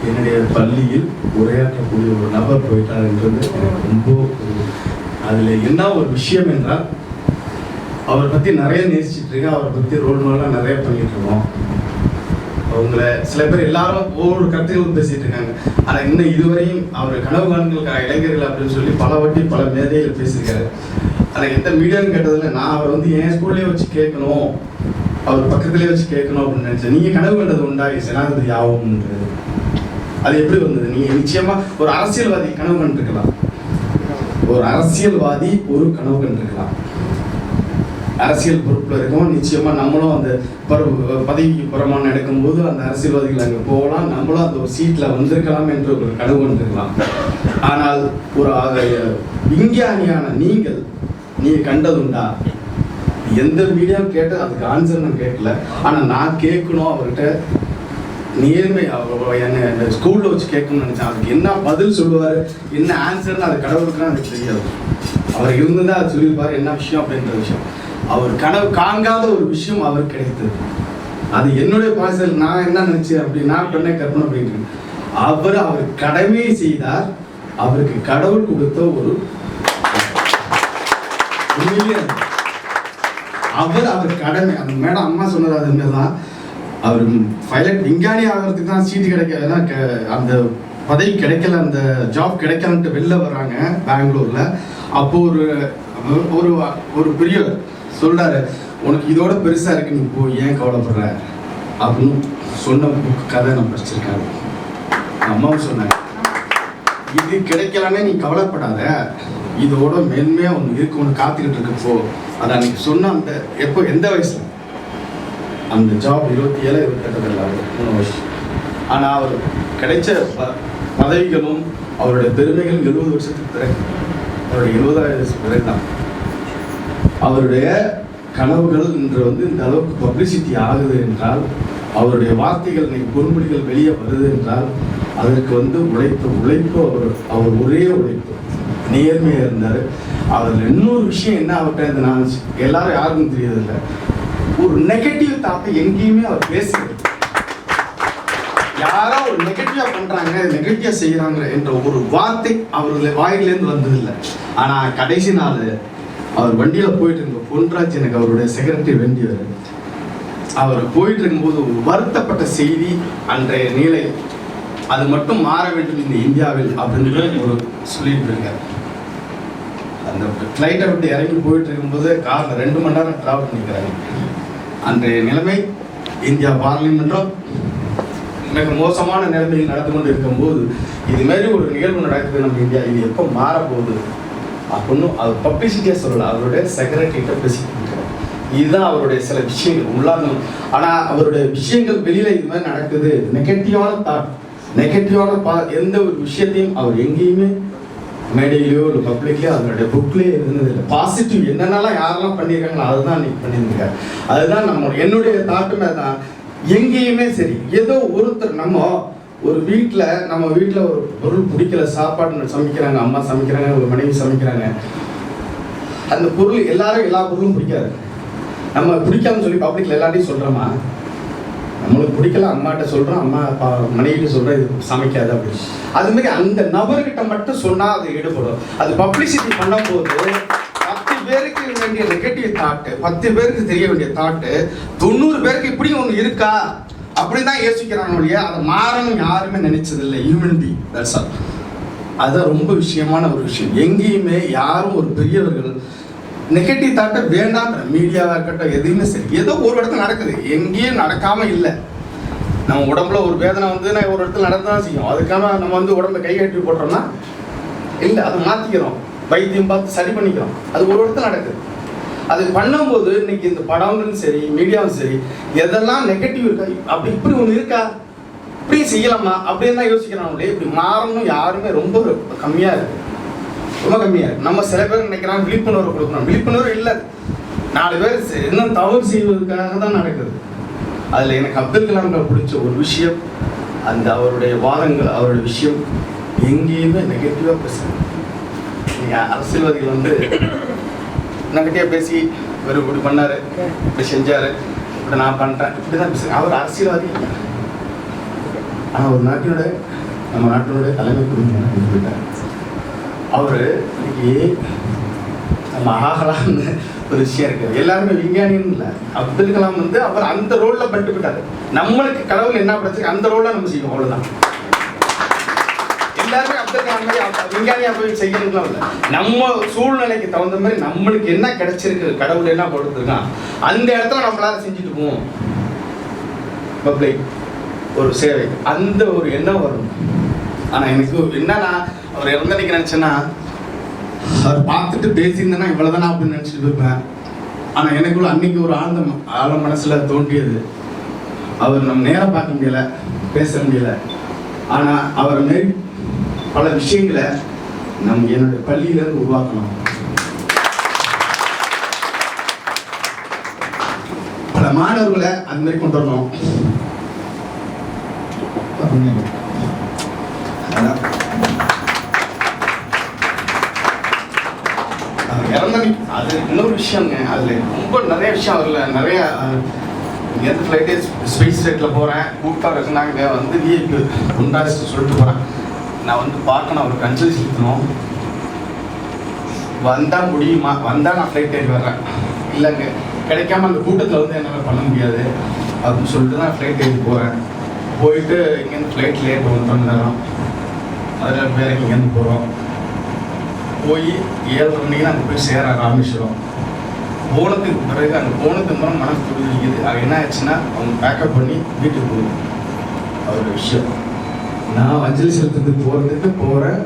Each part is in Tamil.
என்னுடைய பள்ளியில் உரையாற்றக்கூடிய ஒரு நபர் போயிட்டார் என்றது ரொம்ப அதில் என்ன ஒரு விஷயம் என்றால், அவரை பற்றி நிறைய நேசிச்சுட்டு இருக்கேன், அவரை பற்றி ரோல் மாடலாக நிறைய பண்ணிட்டு இருக்கோம். அவங்கள சில பேர் எல்லாரும் ஒவ்வொரு கருத்துக்களும் பேசிட்டு இருக்காங்க. ஆனால் இன்னும் இதுவரையும் அவர் கனவு காண்களுக்கான இளைஞர்கள் அப்படின்னு சொல்லி பல வாட்டி பல மேதைகள் பேசியிருக்காரு. ஆனால் எந்த மீடியான்னு கேட்டதில்லை. நான் அவர் வந்து என் ஸ்கூல்லேயே வச்சு கேட்கணும், அவர் பக்கத்துலேயே வச்சு கேட்கணும் அப்படின்னு நினச்சேன். நீங்கள் கனவு கண்டது உண்டா ஜனாதிபதி ஆகும்ன்றது? அது எப்படி வந்தது? நீங்கள் நிச்சயமாக ஒரு அரசியல்வாதி கனவு கண்டிருக்கலாம், ஒரு அரசியல்வாதி ஒரு கனவு கண்டிருக்கலாம். அரசியல் பொறுப்பில் இருக்கோம், நிச்சயமாக நம்மளும் அந்த பதவிக்கு பிரமாணம் எடுக்கும்போது அந்த அரசியல்வாதிகள் அங்கே போகலாம், நம்மளும் அந்த ஒரு சீட்டில் வந்திருக்கலாம் என்று ஒரு கனவு கண்டிருக்கலாம். ஆனால் ஒரு விஞ்ஞானியான நீங்கள் கண்டதுண்டா? எந்த மீடியா கேட்டால் அதுக்கு ஆன்சர் நான் கேட்கல. ஆனால் நான் கேட்கணும் அவர்கிட்ட, நேர்மை என்ன ஸ்கூலில் வச்சு கேட்கணும்னு நினச்சேன். அதுக்கு என்ன பதில் சொல்லுவார், என்ன ஆன்சர்னு அது கடவுளுக்குன்னா எனக்கு தெரியாது. அவர் இருந்துதான் அது சொல்லியிருப்பார் என்ன விஷயம் அப்படின்ற விஷயம். அவர் கனவு காண்காத ஒரு விஷயம் அவர் கிடைத்தது. அது என்னுடைய பாசல். நான் என்ன நினைச்சேன் அப்படின்னா, பெண்ணை கற்பனை அப்படின்ட்டு அவர் கடமையை செய்தார். அவருக்கு கடவுள் கொடுத்த ஒரு அவர் கடமை. அந்த மேடம் அம்மா சொன்னது அது மாதிரிதான். அவர் பைலட் விஞ்ஞானி ஆகிறதுக்கு தான் சீட்டு கிடைக்கல, அந்த பதவி கிடைக்கல, அந்த ஜாப் கிடைக்கலன்ட்டு வெளில வர்றாங்க பெங்களூர்ல. அப்போ ஒரு ஒரு பெரியவர் சொல்றாரு, உனக்கு இதோட பெருசா இருக்கு, நீ போய் ஏன் கவலைப்படுற அப்படின்னு சொன்ன கதை நான் படிச்சிருக்கேன். அம்மாவும் சொன்னாங்க, இது கிடைக்கலன்னே நீ கவலைப்படாத, இதோட மேன்மையா ஒன்று இருக்கு, ஒன்று காத்துக்கிட்டு இருக்கு போ. அதை அன்னைக்கு சொன்ன அந்த எப்போ எந்த வயசுல அந்த ஜாப் 27 28 இல்லை, 3 வயசு. ஆனால் அவர் கிடைச்ச பதவிகளும் அவருடைய பெருமைகளும் 70 வருஷத்துக்கு பிறகு, அவருடைய 70வது வயசு பிறகுதான் அவருடைய கனவுகள் இன்று வந்து இந்த அளவுக்கு பப்ளிசிட்டி ஆகுது என்றால், அவருடைய வார்த்தைகள் இன்னைக்கு பொன்மொழிகள் வெளியே வருது என்றால், அதற்கு வந்து உழைப்பு அவர் ஒரே உழைப்பு, நேர்மையாக இருந்தார். அதில் இன்னொரு விஷயம் என்ன அவர்கிட்ட நான் எல்லாரும் யாருக்கும் தெரியதில்லை, ஒரு நெகட்டிவ் தாட்டை எங்கேயுமே அவர் பேசுகிறது. யாரோ ஒரு நெகட்டிவா பண்றாங்க, நெகட்டிவா செய்யறாங்க என்ற ஒரு வார்த்தை அவர்கள் வாயிலேருந்து வந்ததில்லை. ஆனா கடைசி நாள் அவர் வண்டியில போயிட்டு இருக்க பொன்ராஜ், எனக்கு அவருடைய செக்ரட்டரி வேண்டியவர், அவர் போயிட்டு இருக்கும்போது ஒரு வருத்தப்பட்ட செய்தி, அன்றைய நிலை அது மட்டும் மாற வேண்டும் இந்த இந்தியாவில் அப்படின்னு ஒரு சொல்லிட்டு இருக்காரு. அந்த ஃப்ளைட்டை விட்டு இறங்கி போயிட்டு இருக்கும்போது காரில் 2 மணி நேரம் டிராவல் பண்ணிக்கிறாங்க. அன்றைய நிலைமை இந்தியா பார்லிமெண்ட்டும் மிக மோசமான நிலைமையில் நடந்து கொண்டு இருக்கும்போது இது மாதிரி ஒரு நிகழ்வு நடக்குது நம்ம இந்தியா, இது எப்போ மாறப்போகுது அப்படின்னு அவர் பப்ளிசிட்டியாக சொல்லலாம். அவருடைய செக்ரட்டரிகிட்ட பேசிக்கிட்டு இதுதான் அவருடைய சில விஷயங்கள் உள்ளாங்க. ஆனால் அவருடைய விஷயங்கள் வெளியில் இது மாதிரி நடக்குது, நெகட்டிவான தாட், நெகட்டிவான எந்த ஒரு விஷயத்தையும் அவர் எங்கேயுமே மேடையிலையோ இல்லை பப்ளிக்லையோ அதனுடைய புக்லேயே இருந்ததில்லை. பாசிட்டிவ் என்னென்னலாம் யாரெல்லாம் பண்ணியிருக்காங்களோ அதுதான் நீ பண்ணியிருக்காரு. அதுதான் என்னுடைய தாட்டுமே தான். எங்கேயுமே சரி, ஏதோ ஒருத்தர் ஒரு வீட்டில் ஒரு பொருள் பிடிக்கல, சாப்பாடு சமைக்கிறாங்க, அம்மா சமைக்கிறாங்க, ஒரு மனைவி சமைக்கிறாங்க, அந்த பொருள் எல்லாரும் எல்லா பொருளும் பிடிக்காது. நம்ம பிடிக்காமன்னு சொல்லி பப்ளிக்ல எல்லாத்தையும் சொல்கிறோமா? நம்மளுக்கு பிடிக்கல, அம்மாட்ட சொல்கிறோம், அம்மா மனைவிட்டு சொல்கிறோம் இது சமைக்காது அப்படின்னு. அதுமாரி அந்த நபர்கிட்ட மட்டும் சொன்னால் அது ஈடுபடும். அது பப்ளிசிட்டி பண்ணும்போது 10 பேருக்கு வேண்டிய நெகட்டிவ் தாட்டு, 10 பேருக்கு தெரிய வேண்டிய தாட்டு 90 பேருக்கு இப்படி ஒன்று இருக்கா அப்படின்னு தான் யோசிக்கிறாங்க ஒழிய அதை மாறணும் யாருமே நினைச்சதில்லை. Human being, that's all. அதுதான் ரொம்ப விஷயமான ஒரு விஷயம். எங்கேயுமே யாரும் ஒரு பெரியவர்கள் நெகட்டிவ் தாட்டை வேண்டாம், மீடியாவாக இருக்கட்டும் எதுவுமே சரி, ஏதோ ஒரு இடத்துல நடக்குது, எங்கேயும் நடக்காமல் இல்லை. நம்ம உடம்புல ஒரு வேதனை வந்து ஒரு இடத்துல நடந்து தான் செய்யும். அதுக்கான நம்ம வந்து உடம்புல கை கட்டி போட்டோம்னா இல்லை, அதை மாற்றிக்கிறோம், வைத்தியம் பார்த்து சரி பண்ணிக்கிறோம். அது ஒரு இடத்துல நடக்குது. அது பண்ணும்போது இன்னைக்கு இந்த படங்களும் சரி மீடியாவும் சரி எதெல்லாம் நெகட்டிவ் இருக்கா, அப்படி இப்படி ஒன்று இருக்கா, இப்படி செய்யலாமா அப்படின்னு தான் யோசிக்கிறாங்களே. இப்படி மாறணும் யாருமே ரொம்ப கம்மியாக இருக்குது, ரொம்ப கம்மியாக இருக்குது. நம்ம சில பேர் நினைக்கிறாங்க விழிப்புணர்வு கொடுக்கணும், விழிப்புணர்வு இல்லை. 4 பேர் இன்னும் தவறு செய்வதற்காக தான் நடக்குது. அதில் எனக்கு அப்துல் கலாம்கிட்ட பிடிச்ச ஒரு விஷயம், அந்த அவருடைய வாதங்கள், அவருடைய விஷயம் எங்கேயுமே நெகட்டிவாக பேசுகிறாங்க. நீங்கள் அரசியல்வாதிகள் வந்து நெகட்டிவாக பேசி இவர் இப்படி பண்ணார், இப்படி செஞ்சார், இப்படி நான் பண்ணுறேன், இப்படி தான் பேசுகிறேன். அவர் அரசியல்வாதி, ஆனால் ஒரு நம்ம நாட்டினுடைய தலைமை குடிமையான கொண்டு போயிட்டார். அவர் இன்னைக்கு நம்ம ஆகலாம்னு ஒரு விஷயம் இருக்குது. எல்லாருமே விஞ்ஞானின்னு இல்லை. அப்துல் கலாம் வந்து அவர் அந்த ரோலில் பட்டு போயிட்டார். நம்மளுக்கு கடவுள் என்ன பிரச்சனை அந்த ரோலில் நம்ம செய்வோம், அவ்வளோதான். எல்லாருமே அப்துல் கலாம் மாதிரி விஞ்ஞானியாக போய் செய்யணும்லாம் இல்லை. நம்ம சூழ்நிலைக்கு தகுந்த மாதிரி நம்மளுக்கு என்ன கிடைச்சிருக்கு, கடவுள் என்ன கொடுத்துருக்கான், அந்த இடத்துல நம்மளால செஞ்சுட்டு போவோம். பப்ளிக் ஒரு சேவை, அந்த ஒரு எண்ணம் வரும். ஆனால் எனக்கு என்னன்னா, அவர் இறந்தன்னைக்கு நினச்சேன்னா, அவர் பார்த்துட்டு பேசியிருந்தேன்னா இவ்வளோதானா அப்படின்னு நினச்சிட்டு இருப்பேன். ஆனால் எனக்குள்ள அன்னைக்கு ஒரு ஆழ மனசில் தோன்றியது, அவர் நம்ம நேராக பார்க்க முடியல, பேச முடியல. ஆனால் அவரை மாரி பல விஷயங்களை நம்ம என்னுடைய பள்ளியிலேருந்து உருவாக்கணும். பல மாணவர்களை அது மாதிரி கொண்டு வரணும். அது இன்னொரு விஷயங்க. அதில் ரொம்ப நிறைய விஷயம். அதில் நிறைய இங்கேருந்து ஃப்ளைட்டே ஸ்பேஸ் ஃப்ளைட்டில் போகிறேன், கூப்பிட்டா இருக்குனாங்க வந்து விஐபி உண்டாச்சு சொல்லிட்டு போகிறேன். நான் வந்து பார்க்கணும், அவர் கன்சல் செலுத்தணும். வந்தால் முடியுமா, வந்தால் நான் ஃப்ளைட் ஏறி வர்றேன், இல்லைங்க கிடைக்காம அந்த கூட்டத்தில் வந்து என்னால் பண்ண முடியாது அப்படின்னு சொல்லிட்டு தான் ஃப்ளைட் ஏறி போகிறேன். போயிட்டு இங்கேருந்து ஃப்ளைட் லேட் 1 மணி நேரம், அதில் வேற இங்கேருந்து போகிறோம். போய் 7:30 மணிக்கு அங்கே போய் சேர ராமேஸ்வரம். போனதுக்கு பிறகு அங்கே போனதுக்கு அப்புறம் மனசு துடிக்குது. அது என்ன ஆச்சுன்னா, அவங்க பேக்கப் பண்ணி வீட்டுக்கு போகுது. அவரோட விஷயம் நான் அஞ்சலி செலுத்துறதுக்கு போகிறேன்.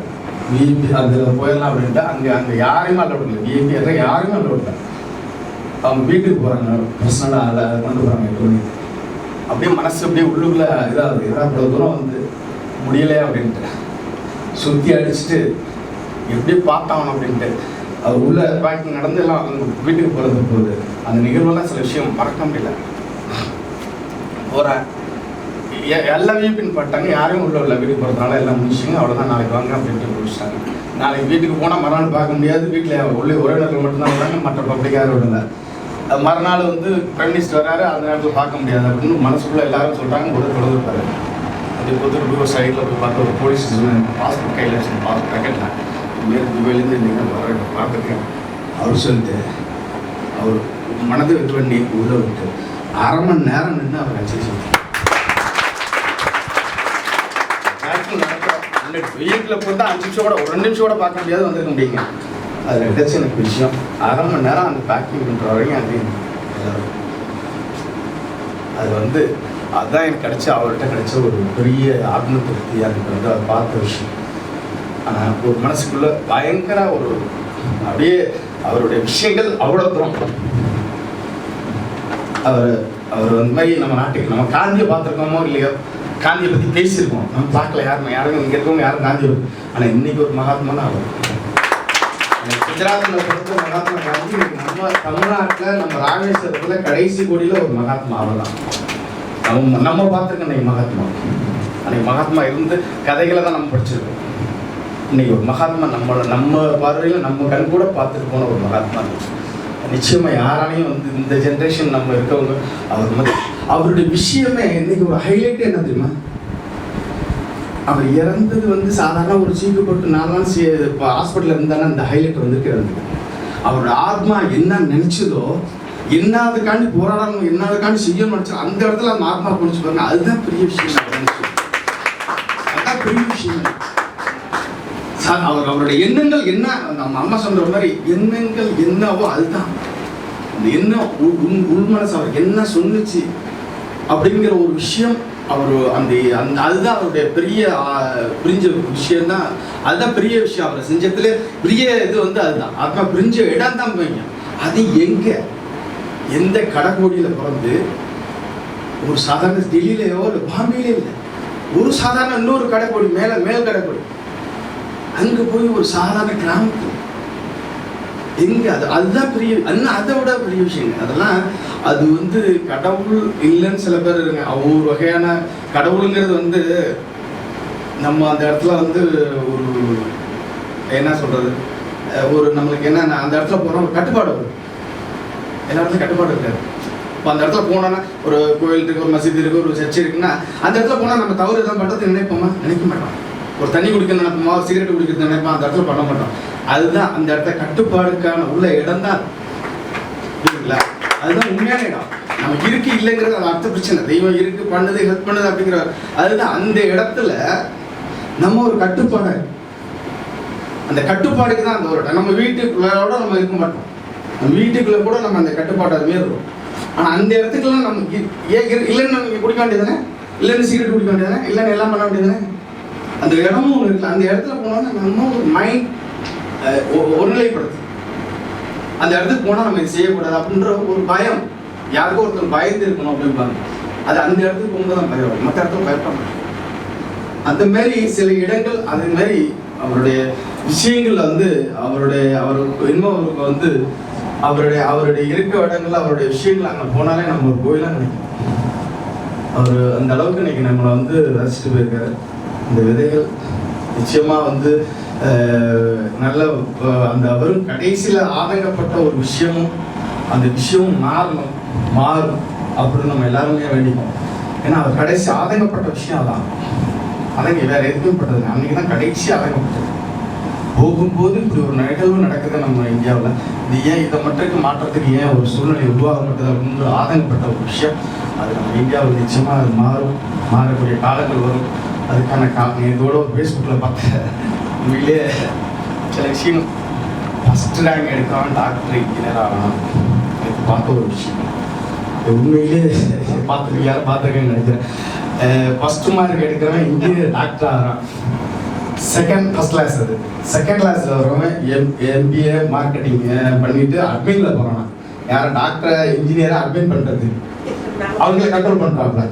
விஐபி அதில் போயிடலாம் அப்படின்ட்டு அங்கே யாரையுமே அலோட் இல்லை. விஐபி எல்லாம் யாருமே அலோட் இல்லை. அவங்க வீட்டுக்கு போகிறாங்க, பர்சனலாக அதை கொண்டு போகிறாங்க. 8 மணிக்கு அப்படியே மனசு அப்படியே உள்ளுக்குள்ள இதாகுது. இவ்வளோ தூரம் வந்து முடியலையா அப்படின்ட்டு சுற்றி அடிச்சுட்டு எப்படி பார்த்தாகணும் அப்படின்ட்டு அவர் உள்ள பேக்கிங் நடந்து எல்லாம் வீட்டுக்கு போகுது. அந்த நிகழ்வெல்லாம் சில விஷயம் மறக்க முடியல. போகிறேன், எல்லா வீப்பின்னு பட்டாங்க, யாரும் உள்ள வீட்டுக்கு போகிறதுனால எல்லாம் முடிச்சுங்க, அவ்வளோதான், நாளைக்கு வாங்க அப்படின்ட்டு முடிச்சிட்டாங்க. நாளைக்கு வீட்டுக்கு போனால் மறுநாள் பார்க்க முடியாது. வீட்டில் உள்ளே உறவினர்கள் மட்டும்தான் வராங்க, மற்ற பப்ளிக் யாரும் விடலை. மறுநாள் வந்து பிரைம் மினிஸ்டர் வராரு, அந்த நேரத்தில் பார்க்க முடியாது அப்படின்னு மனசுக்குள்ளே எல்லாரும் சொல்கிறாங்க. ஒரு கொடுத்துருப்பாரு. அப்படி கொடுத்துட்டு போய் ஒரு சைடில் போய் பார்த்து ஒரு போலீஸ் பாஸ்போர்ட் கையில் வச்சு பாஸ்போர்ட் பேக்கெட்டில் துபாயிலேருந்து நீங்கள் வர பார்த்துருக்கேன் அவர் சொல்லிட்டு அவர் மனதை விட்டு பண்ணி உள்ளே விட்டு 1/2 மணி நேரம் நின்று அவர் அஞ்சலி சொல்லிட்டு வீட்டில் போட்டு 5 நிமிஷம் கூட, ஒரு 2 நிமிஷம் கூட பார்க்க முடியாது, வந்துருக்க முடியுங்க. அதில் கிடைச்ச எனக்கு விஷயம் 1/2 மணி நேரம் அந்த பேக்கிங் பண்ணுற வரைக்கும் அது அது வந்து அதுதான் எனக்கு கிடைச்ச, அவர்கிட்ட கிடைச்ச ஒரு பெரிய ஆத்ம திருப்தியாக எனக்கு வந்து அதை பார்த்த விஷயம். ஆனால் ஒரு மனசுக்குள்ள பயங்கர ஒரு அப்படியே அவருடைய விஷயங்கள் அவ்வளோ தூரம். அவர் அந்த மாதிரி நம்ம நாட்டுக்கு நம்ம காந்தியை பார்த்துருக்கோமோ இல்லையோ, காந்தியை பற்றி பேசியிருக்கோம், நம்ம பார்க்கல யாரும் இங்கே இருக்கவங்க யாரும் காந்தி. ஆனால் இன்னைக்கு ஒரு மகாத்மானா அவர் குஜராத்தில் பொறுத்த மகாத்மா காந்தி. நம்ம தமிழ்நாட்டில் நம்ம ராமேஸ்வரத்தில் கடைசி கோடியில் ஒரு மகாத்மா அவர் தான். நம்ம பார்த்துருக்கோம் இன்னைக்கு மகாத்மா. அன்னைக்கு மகாத்மா இருந்து கதைகளை தான் நம்ம படிச்சிருக்கோம். இன்னைக்கு ஒரு மகாத்மா நம்ம பார்வையில் நம்ம கண் கூட பார்த்துட்டு போன ஒரு மகாத்மா. நிச்சயமாக யாராலையும் வந்து இந்த ஜென்ரேஷன் நம்ம இருக்கவங்க அவருடைய விஷயமே இன்னைக்கு ஒரு ஹைலைட்டே என்ன தெரியுமா, அவர் இறந்தது வந்து சாதாரண ஒரு சீக்கு போட்டு 4 நாள் இப்போ ஹாஸ்பிட்டலில் இருந்தாலும் அந்த ஹைலைட் வந்துட்டு அவரோட ஆத்மா என்ன நினைச்சதோ, என்னதுக்காண்டி போராடணும், என்னதுக்காண்டி செய்யணும்னு நினைச்சோம், அந்த இடத்துல அந்த ஆத்மா பிடிச்சி பாருங்க. அதுதான் பெரிய விஷயம். அதுதான் பெரிய விஷயம். அவருடைய எண்ணங்கள் என்ன, நம்ம அம்மா சொல்ற மாதிரி எண்ணங்கள் என்னவோ அதுதான் அந்த எண்ணம். உள்மனசு அவர் என்ன சொன்னிச்சு அப்படிங்கிற ஒரு விஷயம். அவர் அந்த அதுதான் அவருடைய பெரிய பிரிஞ்ச விஷயம் தான். அதுதான் பெரிய விஷயம். அவரை செஞ்சதுல பெரிய இது வந்து அதுதான் ஆத்மா பிரிஞ்ச இடம் தான் வைங்க. அது எந்த கடைக்கோடியில் பிறந்து ஒரு சாதாரண டெல்லியிலையோ இல்லை பாம்பேலையோ இல்லை, ஒரு சாதாரண இன்னொரு கடைக்கோடி மேல் கடைக்கோடி அங்கே போய் ஒரு சாதாரண கிராமத்தில் எங்கே அதுதான் பெரிய, அதை விட பெரிய விஷயங்க அதெல்லாம். அது வந்து கடவுள் இல்லைன்னு சில பேர் இருங்க. ஒவ்வொரு வகையான கடவுளுங்கிறது வந்து நம்ம அந்த இடத்துல வந்து ஒரு என்ன சொல்கிறது, ஒரு நம்மளுக்கு என்ன அந்த இடத்துல போகிறோம் ஒரு கட்டுப்பாடு வரும். எல்லா இடத்துலையும் கட்டுப்பாடு இருக்காது. இப்போ அந்த இடத்துல போனோன்னா ஒரு கோயில் இருக்குது, ஒரு மசீது இருக்குது, ஒரு சர்ச் இருக்குன்னா அந்த இடத்துல போனால் நம்ம தவறு எதாவது பண்ணுறது நினைப்போமா? நினைக்க மாட்டோம். ஒரு தண்ணி குடிக்கிறது நினைப்போமா, ஒரு சிகரெட் குடிக்கிறது நினைப்போம், அந்த இடத்துல பண்ண மாட்டோம். அதுதான் அந்த இடத்துல கட்டுப்பாடுக்கான உள்ள இடம் தான் இல்லைங்களா? அதுதான் உண்மையான இடம். நம்ம இருக்கு இல்லைங்கிறது அது அர்த்த பிரச்சனை. தெய்வம் இருக்கு, பண்ணுது, ஹெல்ப் பண்ணுது அப்படிங்கிற அதுதான் அந்த இடத்துல நம்ம ஒரு கட்டுப்பாடு. அந்த கட்டுப்பாடுக்கு தான் அந்த ஒரு இடம். நம்ம வீட்டுக்குள்ளோட நம்ம இருக்க மாட்டோம். நம்ம வீட்டுக்குள்ள கூட நம்ம அந்த கட்டுப்பாட்டை மீறுறோம். ஆனால் அந்த இடத்துக்குலாம் நம்ம இல்லைன்னு நம்ம குடிக்க வேண்டியதுதானே, இல்லைன்னு சிகரெட் குடிக்க வேண்டியதுதானே, இல்லைன்னு எல்லாம் பண்ண வேண்டியதுதானே. அந்த இடமும் ஒன்று இருக்குல்ல, அந்த இடத்துல போனோம்னா நம்ம ஒரு மைண்ட் ஒருநிலைப்படுத்து. அந்த இடத்துக்கு போனால் நம்ம இது செய்யக்கூடாது அப்படின்ற ஒரு பயம். யாருக்கும் ஒருத்தர் பயந்து இருக்கணும் அப்படிம்பாங்க. அது அந்த இடத்துக்கு போகும்போது தான் பயம், மற்ற இடத்துல பயப்பட. அந்த மாதிரி சில இடங்கள் அது மாதிரி அவருடைய விஷயங்கள் வந்து அவருக்கு இன்னும் அவருக்கு வந்து அவருடைய இருக்க இடங்கள்ல அவருடைய விஷயங்கள் அங்கே போனாலே நம்ம ஒரு கோயிலாக நினைக்கும். அவர் அந்த அளவுக்கு இன்னைக்கு நம்மளை வந்து ரசிச்சுட்டு போயிருக்காரு. இந்த விதைகள் நிச்சயமா வந்து நல்ல அந்த அவரும் கடைசியில் ஆதங்கப்பட்ட ஒரு விஷயமும் அந்த விஷயமும் மாறும் அப்படின்னு நம்ம எல்லாருமே வேண்டிப்போம். ஏன்னா அவர் கடைசி ஆதங்கப்பட்ட விஷயம் அதான். அதங்க வேற எதுவும் பட்டது அன்னைக்கு தான் கடைசி ஆதங்கப்பட்டது. போகும்போது இப்படி ஒரு நிகழ்வு நடக்குது நம்ம இந்தியாவில், இது ஏன் இதை மட்டும் மாற்றத்துக்கு ஏன் ஒரு சூழ்நிலை உருவாகப்பட்டது அப்படின்னு ஆதங்கப்பட்ட ஒரு விஷயம். அது நம்ம இந்தியாவில் நிச்சயமாக அது மாறக்கூடிய காலங்கள் வரும். அதுக்கான இதோட ஃபேஸ்புக்கில் பார்த்த உண்மையிலே சில விஷயம் ஃபஸ்ட்டு ரேங்க் எடுக்கிறான், டாக்டர் இன்ஜினியர் ஆகலாம். எனக்கு பார்த்த ஒரு விஷயம் உண்மையிலே பார்த்துருக்கேன்னு நினைக்கிறேன். ஃபஸ்ட்டு மார்க் எடுக்கிறவன் இன்ஜினியர் டாக்டர் ஆகிறான். ஃபஸ்ட் கிளாஸ் அது செகண்ட் கிளாஸில் வரவன் எம்பிஏ மார்க்கெட்டிங் பண்ணிட்டு அட்மினில் போகிறான். யாரை டாக்டரை இன்ஜினியரை அட்மின் பண்ணுறது அவங்கள கண்ட்ரோல் பண்ணுறாப்புல.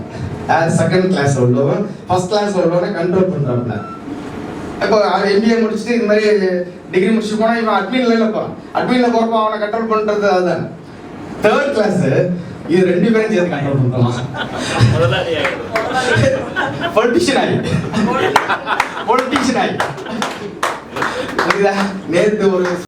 செகண்ட் கிளாஸ் உள்ளவன் ஃபர்ஸ்ட் கிளாஸ் உள்ளவனை கண்ட்ரோல் பண்ணுறாப்புல. இப்போ எம்பிஏ முடிச்சுட்டு இந்த மாதிரி டிகிரி முடிச்சுட்டு போனால் இவன் அட்மின்ல போகிறான். அட்மினில் போகிறப்ப அவனை கண்ட்ரோல் பண்ணுறது அதுதான். தேர்ட் கிளாஸ் இது ரெண்டு பேரும் சேர்த்து கண்ட்ரோல் பண்ணுறான். பொலிட்டிஷியன் ஆகி நேற்று ஒரு